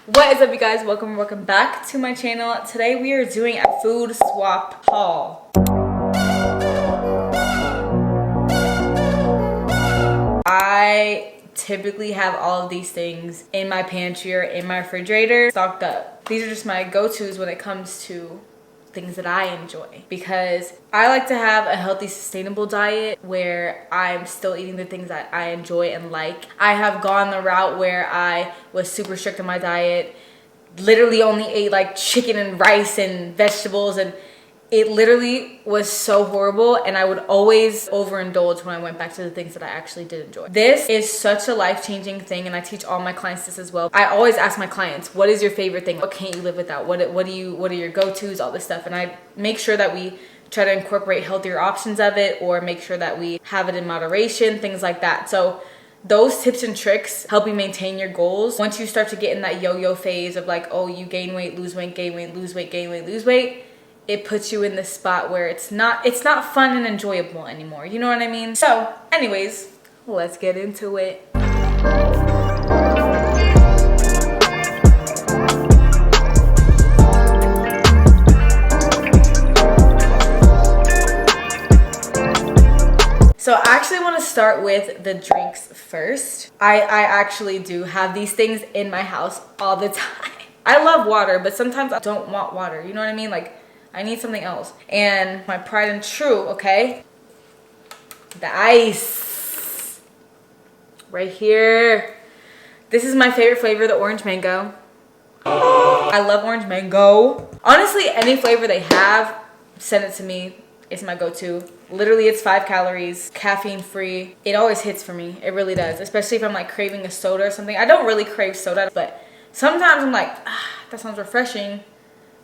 What is up, you guys? Welcome back to my channel. Today we are doing a food swap haul. I typically have all of these things in my pantry or in my refrigerator stocked up. These are just my go-tos when it comes to things that I enjoy, because I like to have a healthy, sustainable diet where I'm still eating the things that I enjoy and like. I have gone the route where I was super strict on my diet, literally only ate like chicken and rice and vegetables, and it literally was so horrible, and I would always overindulge when I went back to the things that I actually did enjoy. This is such a life-changing thing, and I teach all my clients this as well. I always ask my clients, what is your favorite thing? What can't you live without? What are your go-tos, all this stuff, and I make sure that we try to incorporate healthier options of it, or make sure that we have it in moderation, things like that. So those tips and tricks help you maintain your goals. Once you start to get in that yo-yo phase of like, oh, you gain weight, lose weight, gain weight, lose weight, gain weight, lose weight, it puts you in this spot where it's not fun and enjoyable anymore. You know what I mean? So anyways, let's get into it. So I actually want to start with the drinks first. I actually do have these things in my house all the time. I love water, but sometimes I don't want water. You know what I mean? Like, I need something else. And my pride and true, okay? The ice. Right here. This is my favorite flavor, the orange mango. I love orange mango. Honestly, any flavor they have, send it to me. It's my go-to. Literally, it's 5 calories, caffeine free. It always hits for me. It really does. Especially if I'm like craving a soda or something. I don't really crave soda, but sometimes I'm like, that sounds refreshing.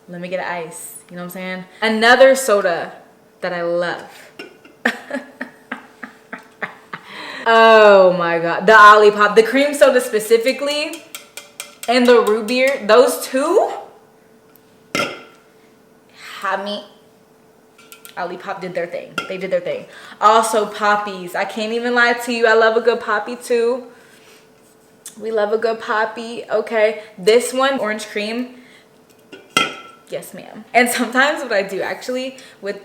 Let me get an ice. You know what I'm saying? Another soda that I love. Oh my God. The Olipop. The cream soda specifically. And the root beer. Those two. Have me. Olipop did their thing. They did their thing. Also, poppies. I can't even lie to you. I love a good poppy too. We love a good poppy. Okay. This one, orange cream. Yes, ma'am. And sometimes what I do actually with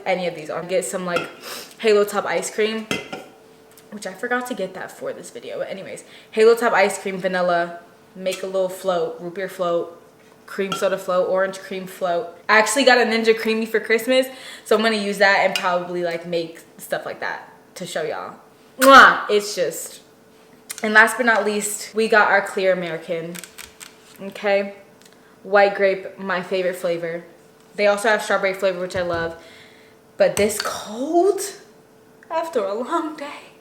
any of these, I'll get some like Halo Top ice cream, which I forgot to get that for this video. But anyways, Halo Top ice cream, vanilla, make a little float, root beer float, cream soda float, orange cream float. I actually got a Ninja Creamy for Christmas, so I'm gonna use that and probably like make stuff like that to show y'all. Mwah! It's just. And last but not least, we got our Clear American. Okay. White grape, my favorite flavor. They also have strawberry flavor, which I love. But this cold, after a long day,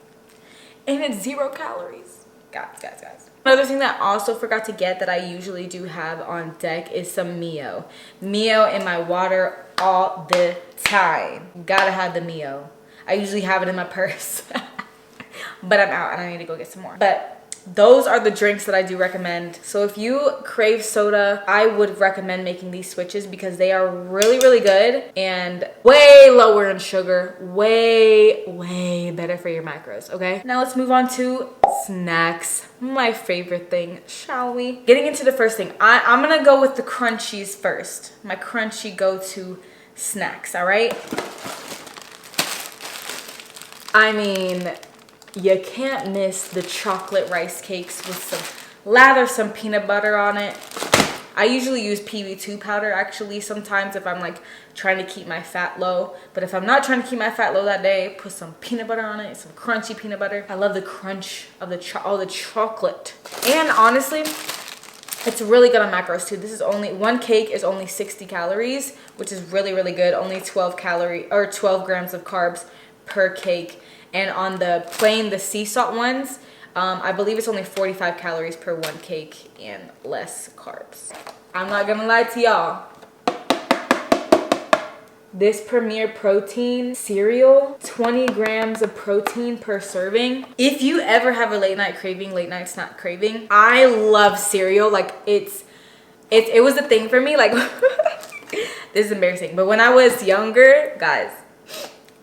and it's 0 calories. Guys. Another thing that I also forgot to get that I usually do have on deck is some Mio. Mio in my water all the time. Gotta have the Mio. I usually have it in my purse. But I'm out and I need to go get some more. But those are the drinks that I do recommend. So if you crave soda, I would recommend making these switches because they are really, really good and way lower in sugar. Way better for your macros, okay? Now let's move on to snacks. My favorite thing, shall we? Getting into the first thing, I'm gonna go with the crunchies first. My crunchy go-to snacks, all right? I mean, you can't miss the chocolate rice cakes with some peanut butter on it. I usually use PB2 powder actually sometimes if I'm like trying to keep my fat low. But if I'm not trying to keep my fat low that day, put some peanut butter on it, some crunchy peanut butter. I love the crunch of all the chocolate. And honestly, it's really good on macros too. This is one cake is only 60 calories, which is really, really good. Only 12 grams of carbs per cake. And on the sea salt ones, I believe it's only 45 calories per one cake and less carbs. I'm not gonna lie to y'all. This Premier Protein cereal, 20 grams of protein per serving. If you ever have a late night snack craving, I love cereal. Like it was a thing for me. Like this is embarrassing. But when I was younger, guys,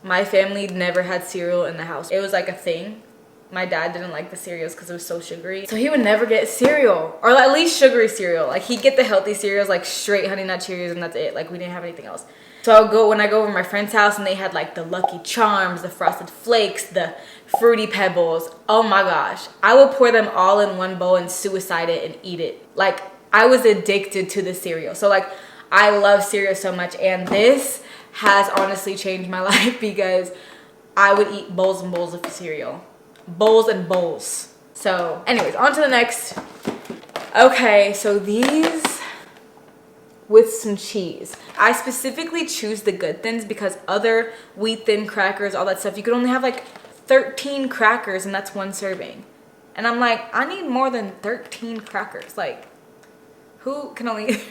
my family never had cereal in the house. It was like a thing. my dad didn't like the cereals because it was so sugary. So he would never get cereal, or at least sugary cereal. Like he'd get the healthy cereals, like straight Honey Nut Cheerios, and that's it. Like we didn't have anything else. So when I go over to my friend's house and they had like the Lucky Charms, the Frosted Flakes, the Fruity Pebbles. Oh my gosh. I would pour them all in one bowl and suicide it and eat it. Like I was addicted to the cereal. So like I love cereal so much, and this has honestly changed my life because I would eat bowls and bowls of cereal. Bowls and bowls. So anyways, on to the next. Okay, so these with some cheese. I specifically choose the Good Thins because other wheat thin crackers, all that stuff, you could only have like 13 crackers and that's one serving. And I'm like, I need more than 13 crackers. Like, who can only...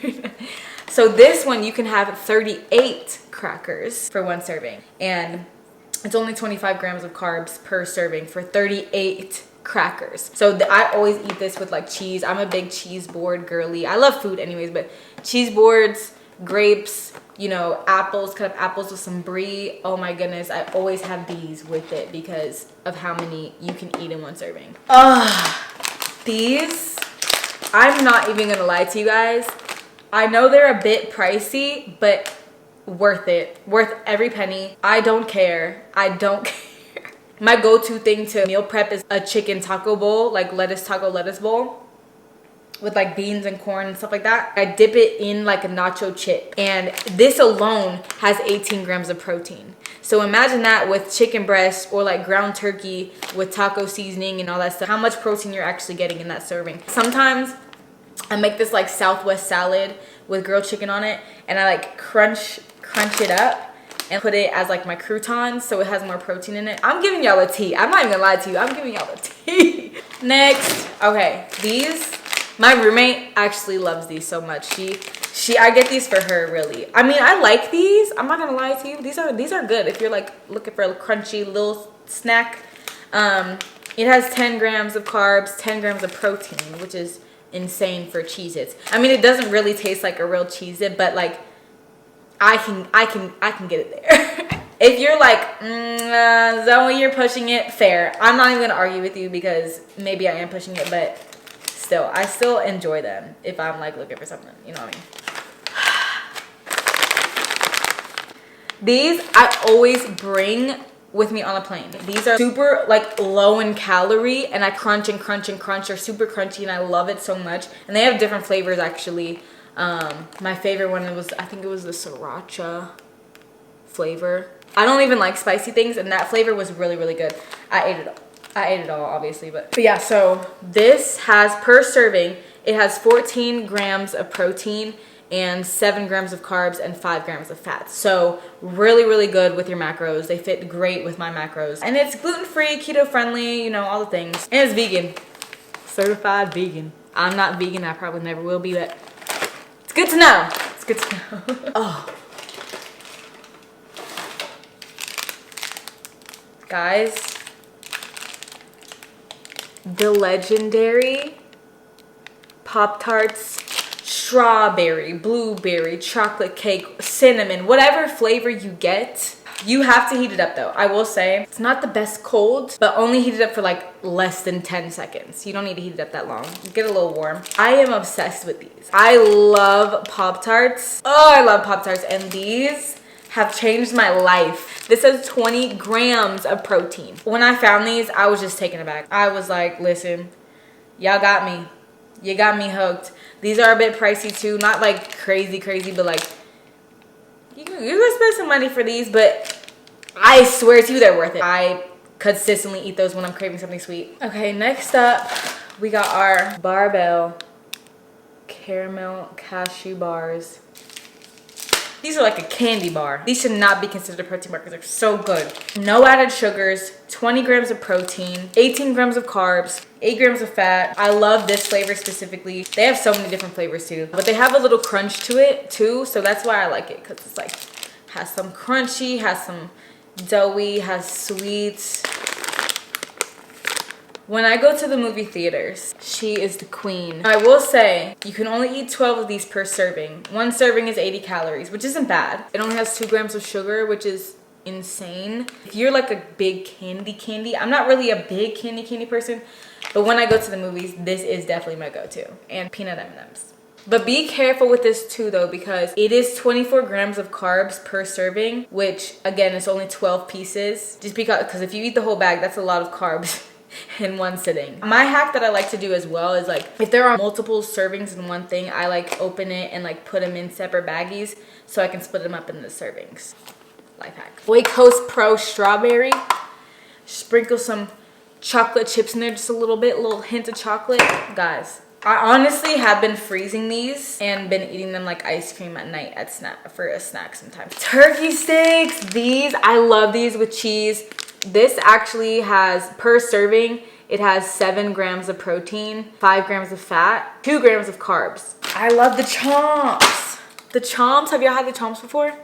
So this one, you can have 38 crackers for one serving. And it's only 25 grams of carbs per serving for 38 crackers. So I always eat this with like cheese. I'm a big cheese board girly. I love food anyways, but cheese boards, grapes, you know, apples, cut up apples with some brie. Oh my goodness, I always have these with it because of how many you can eat in one serving. These, I'm not even gonna lie to you guys. I know they're a bit pricey, but worth it. Worth every penny. I don't care. I don't care. My go-to thing to meal prep is a chicken taco bowl, like lettuce bowl with like beans and corn and stuff like that. I dip it in like a nacho chip, and this alone has 18 grams of protein. So imagine that with chicken breast or like ground turkey with taco seasoning and all that stuff, how much protein you're actually getting in that serving. Sometimes I make this like Southwest salad with grilled chicken on it, and I like crunch it up and put it as like my croutons so it has more protein in it. I'm giving y'all a tea. I'm not even gonna lie to you. I'm giving y'all a tea. Next, okay, these, my roommate actually loves these so much. I get these for her, really. I mean, I like these. I'm not gonna lie to you. These are good if you're like looking for a crunchy little snack. It has 10 grams of carbs, 10 grams of protein, which is insane for Cheez-Its. I mean, it doesn't really taste like a real Cheez-It, but like I can get it there. If you're like, Zoe, you're pushing it, fair. I'm not even gonna argue with you because maybe I am pushing it, but still, I still enjoy them if I'm like looking for something, you know what I mean? These I always bring with me on a plane. These are super like low in calorie, and I crunch and crunch and crunch. They're super crunchy and I love it so much. And they have different flavors actually. My favorite one was, I think it was the sriracha flavor. I don't even like spicy things, and that flavor was really, really good. I ate it all obviously, but yeah, so this has, per serving, it has 14 grams of protein and 7 grams of carbs and 5 grams of fat. So really, really good with your macros. They fit great with my macros. And it's gluten-free, keto-friendly, you know, all the things. And it's vegan. Certified vegan. I'm not vegan, I probably never will be, but it's good to know. It's good to know. Oh. Guys, the legendary Pop-Tarts, strawberry, blueberry, chocolate cake, cinnamon, whatever flavor you get, you have to heat it up though. I will say it's not the best cold, but only heat it up for like less than 10 seconds. You don't need to heat it up that long. Get a little warm. I am obsessed with these. I love Pop-Tarts. Oh, I love Pop-Tarts, and these have changed my life. This has 20 grams of protein. When I found these, I was just taken aback. I was like, listen, y'all got me. You got me hooked. These are a bit pricey too. Not like crazy, but like, you can spend some money for these, but I swear to you, they're worth it. I consistently eat those when I'm craving something sweet. Okay, next up, we got our Barbell Caramel Cashew Bars. These are like a candy bar. These should not be considered a protein bar because they're so good. No added sugars, 20 grams of protein, 18 grams of carbs, 8 grams of fat. I love this flavor specifically. They have so many different flavors too, but they have a little crunch to it too, so that's why I like it, because it's like, has some crunchy, has some doughy, has sweet. When I go to the movie theaters, she is the queen. I will say, you can only eat 12 of these per serving. One serving is 80 calories, which isn't bad. It only has 2 grams of sugar, which is insane. If you're like a big candy, I'm not really a big candy person, but when I go to the movies, this is definitely my go-to. And peanut M&Ms. But be careful with this too though, because it is 24 grams of carbs per serving, which again is only 12 pieces. Just because if you eat the whole bag, that's a lot of carbs in one sitting. My hack that I like to do as well is like, if there are multiple servings in one thing, I like open it and like put them in separate baggies so I can split them up in the servings. Life hack. Waycoast Pro strawberry. Sprinkle some chocolate chips in there, just a little hint of chocolate. Guys, I honestly have been freezing these and been eating them like ice cream at night for a snack sometimes. Turkey steaks. These, I love these with cheese. This actually has, per serving, it has 7 grams of protein, 5 grams of fat, 2 grams of carbs. I love the chomps. The chomps, have y'all had the chomps before?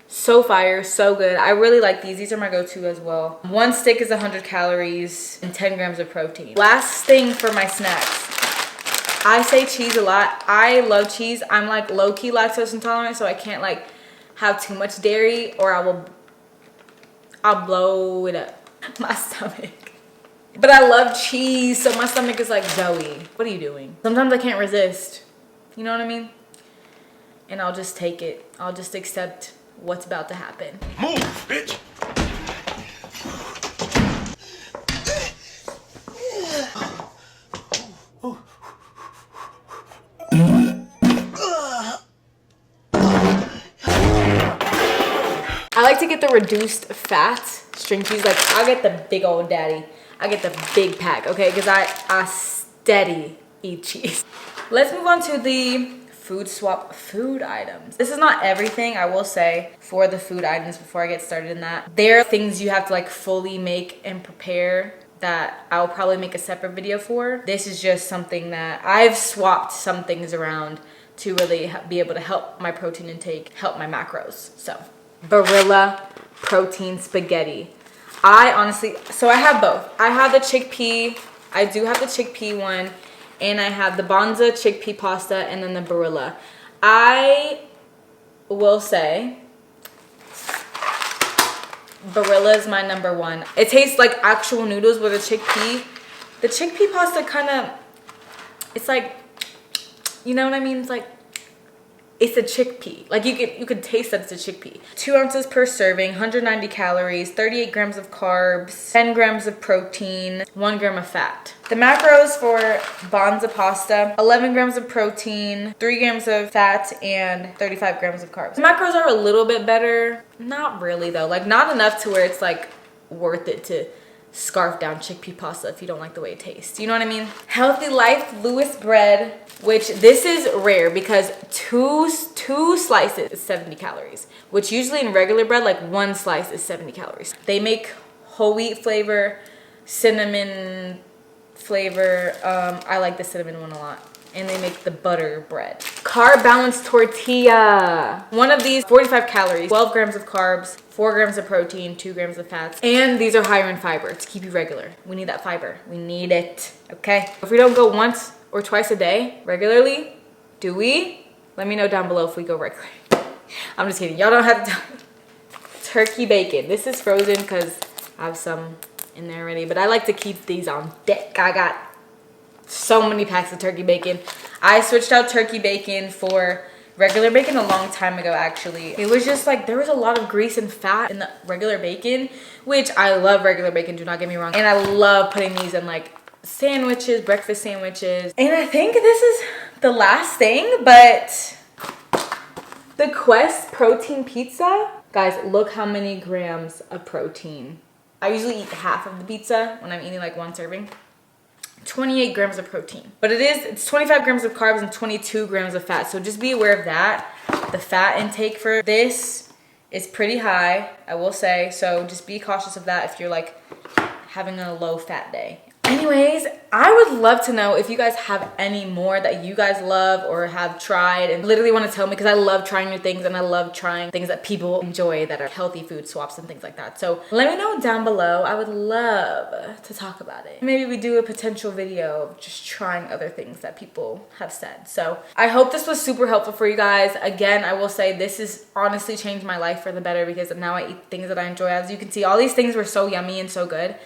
So fire, so good. I really like these. These are my go-to as well. One stick is 100 calories and 10 grams of protein. Last thing for my snacks. I say cheese a lot. I love cheese. I'm like low-key lactose intolerant, so I can't like have too much dairy or I'll blow it up. My stomach. But I love cheese, so my stomach is like, Zoe, what are you doing? Sometimes I can't resist. You know what I mean? And I'll just take it. I'll just accept what's about to happen. Move, bitch! I like to get the reduced fat string cheese. Like, I'll get the big old daddy. I get the big pack, okay? Because I steady eat cheese. Let's move on to the food swap food items. This is not everything, I will say, for the food items before I get started in that. There are things you have to like fully make and prepare that I'll probably make a separate video for. This is just something that I've swapped some things around to really be able to help my protein intake, help my macros. So, Barilla protein spaghetti. I honestly, so I have both. I have the chickpea, I do have the chickpea one, and I have the Banza chickpea pasta and then the Barilla. I will say Barilla is my number one. It tastes like actual noodles with a chickpea. The chickpea pasta kind of, it's like, you know what I mean? It's like, it's a chickpea. Like you could taste that it's a chickpea. 2 ounces per serving, 190 calories, 38 grams of carbs, 10 grams of protein, 1 gram of fat. The macros for Banza pasta, 11 grams of protein, 3 grams of fat, and 35 grams of carbs. The macros are a little bit better. Not really though. Like not enough to where it's like worth it to scarf down chickpea pasta if you don't like the way it tastes. You know what I mean? Healthy Life Lewis bread, which this is rare because two slices is 70 calories, which usually in regular bread, like 1 slice is 70 calories. They make whole wheat flavor, cinnamon flavor. I like the cinnamon one a lot. And they make the butter bread. Carb balanced tortilla. One of these, 45 calories, 12 grams of carbs, 4 grams of protein, 2 grams of fats. And these are higher in fiber to keep you regular. We need that fiber. We need it, okay? If we don't go once or twice a day regularly, do we? Let me know down below if we go regularly. I'm just kidding. Y'all don't have to. Turkey bacon. This is frozen because I have some in there already, but I like to keep these on deck. I got so many packs of turkey bacon. I switched out turkey bacon for regular bacon a long time ago, actually. It was just like, there was a lot of grease and fat in the regular bacon, which I love regular bacon, do not get me wrong. And I love putting these in like sandwiches, breakfast sandwiches. And I think this is the last thing, but the Quest protein pizza. Guys, look how many grams of protein. I usually eat half of the pizza when I'm eating like 1 serving. 28 grams of protein. But it's 25 grams of carbs and 22 grams of fat. So just be aware of that. The fat intake for this is pretty high, I will say. So just be cautious of that if you're like having a low fat day. Anyways, I would love to know if you guys have any more that you guys love or have tried and literally want to tell me, because I love trying new things and I love trying things that people enjoy that are healthy food swaps and things like that. So let me know down below. I would love to talk about it. Maybe we do a potential video of just trying other things that people have said. So I hope this was super helpful for you guys. Again, I will say this has honestly changed my life for the better, because now I eat things that I enjoy. As you can see, all these things were so yummy and so good.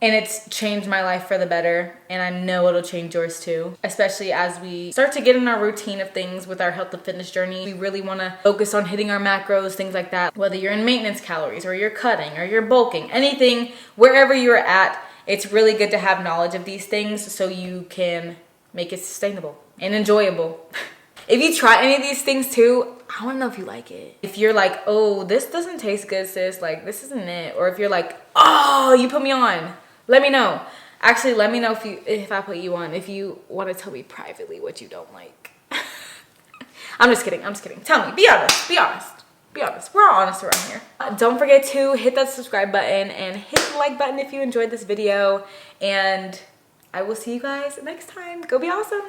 And it's changed my life for the better, and I know it'll change yours too. Especially as we start to get in our routine of things with our health and fitness journey. We really wanna focus on hitting our macros, things like that. Whether you're in maintenance calories or you're cutting or you're bulking, anything, wherever you're at, it's really good to have knowledge of these things so you can make it sustainable and enjoyable. If you try any of these things too, I wanna know if you like it. If you're like, oh, this doesn't taste good, sis, like this isn't it. Or if you're like, oh, you put me on. Let me know. Actually, let me know if I put you on, if you want to tell me privately what you don't like. I'm just kidding. Tell me. Be honest. We're all honest around here. Don't forget to hit that subscribe button and hit the like button if you enjoyed this video. And I will see you guys next time. Go be awesome.